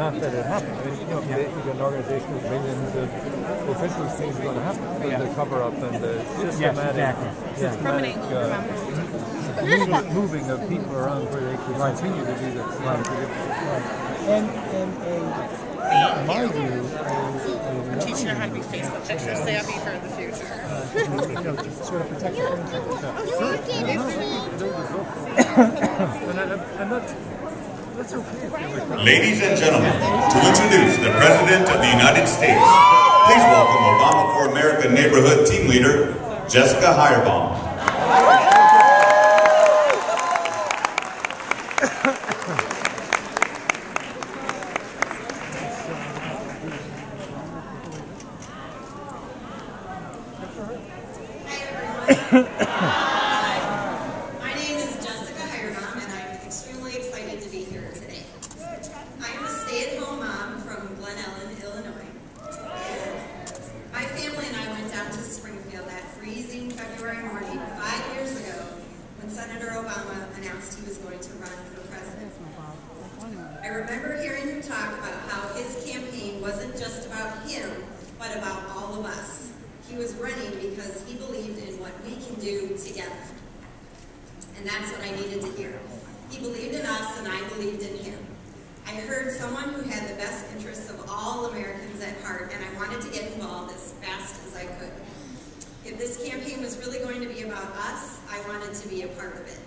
not that it happened. I mean, you know, an organization with millions of officials, things are going to happen. But the cover-up and the systematic moving of people around where they could continue to do that. And in my view, we're teaching her how to be Facebook picture savvy for the future. To sort of protect your own that's okay. Ladies and gentlemen, to introduce the President of the United States, please welcome Obama for America Neighborhood Team Leader, Jessica Hierbaum. My name is Jessica Hierbaum, and I'm extremely excited to be here today. I'm a stay-at-home mom from Glen Ellen, Illinois. And my family and I went down to Springfield that freezing February morning 5 years ago when Senator Obama announced he was going to run for president. I remember hearing him talk about how his campaign wasn't just about him, but about all of us. He was running because he believed in what we can do together. And that's what I needed to hear. He believed in us, and I believed in him. I heard someone who had the best interests of all Americans at heart, and I wanted to get involved as fast as I could. If this campaign was really going to be about us, I wanted to be a part of it.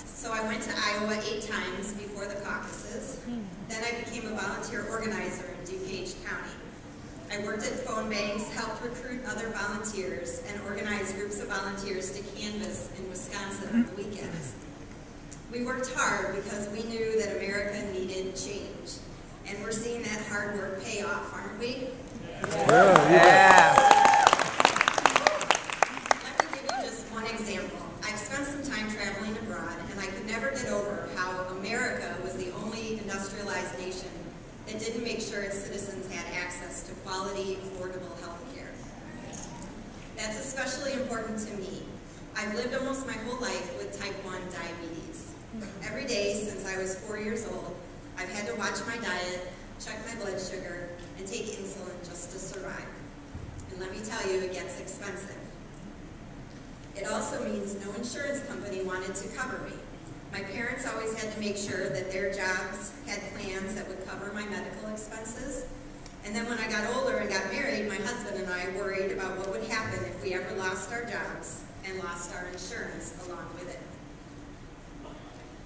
So I went to Iowa 8 times before the caucuses. Then I became a volunteer organizer in DuPage County. I worked at phone banks, helped recruit other volunteers, and organized groups of volunteers to canvass in Wisconsin on the weekends. We worked hard because we knew that America needed change. And we're seeing that hard work pay off, aren't we? Yeah. Let me give you just one example. I've spent some time traveling abroad, and I could never get over how America was the only industrialized nation that didn't make sure its citizens had access to quality, affordable health care. That's especially important to me. I've lived almost my whole life with type 1 diabetes. Every day since I was 4 years old, I've had to watch my diet, check my blood sugar, and take insulin just to survive. And let me tell you, it gets expensive. It also means no insurance company wanted to cover me. My parents always had to make sure that their jobs had plans that would cover my medical expenses. And then when I got older and got married, my husband and I worried about what would happen if we ever lost our jobs and lost our insurance along with it.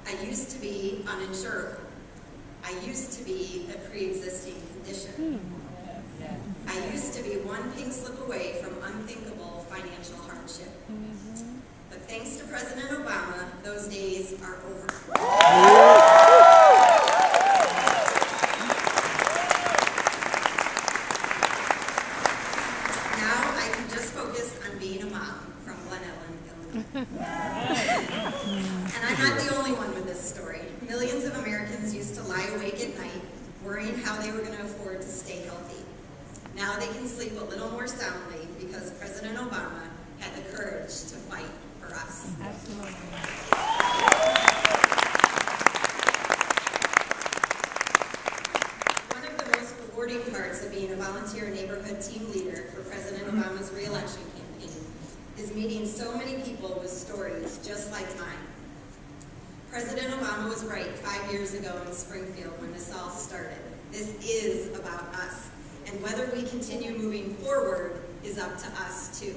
I used to be uninsurable. I used to be a pre-existing condition. I used to be one pink slip away from unthinkable financial hardship. But thanks to President Obama, those days are over. Now I can just focus on being a mom from Glen Ellen, Illinois. And I'm not the only one with this story. Millions of Americans used to lie awake at night, worrying how they were going to afford to stay healthy. Now they can sleep a little more soundly because President Obama had the courage to fight for us. Absolutely. One of the most rewarding parts of being a volunteer neighborhood team leader for President Obama's re-election campaign is meeting so many people with stories just like mine. President Obama was right 5 years ago in Springfield when this all started. This is about us, and whether we continue moving forward is up to us too.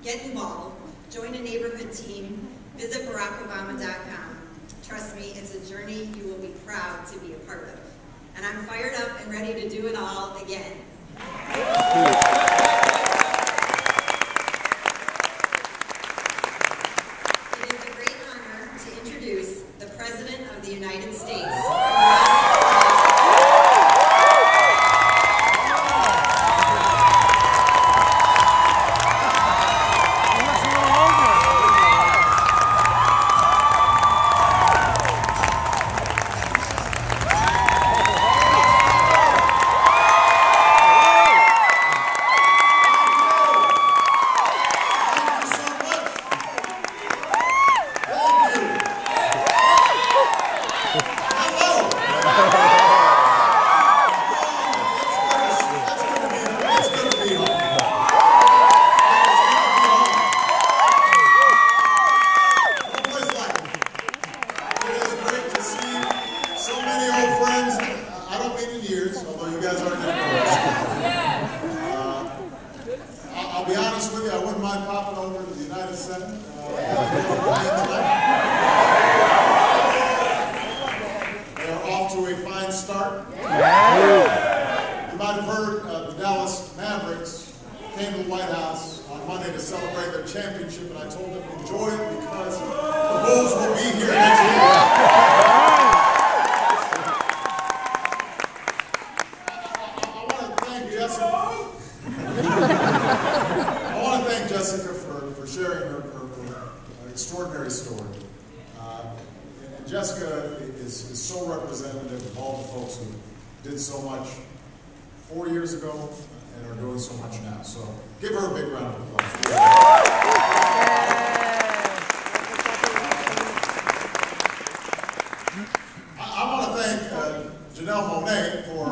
Get involved, join a neighborhood team, visit BarackObama.com. Trust me, it's a journey you will be proud to be a part of. And I'm fired up and ready to do it all again. It is a great honor to introduce the President of the United States. many old friends. I don't mean in years, although you guys aren't that close. I'll be honest with you, I wouldn't mind popping over to the United Center. They're off to a fine start. You might have heard the Dallas Mavericks came to the White House on Monday to celebrate their championship, and I told them to enjoy it because the Bulls will be here next week. I want to thank Jessica for sharing her extraordinary story. And Jessica is so representative of all the folks who did so much 4 years ago and are doing so much now. So give her a big round of applause. I want to thank Janelle Monet for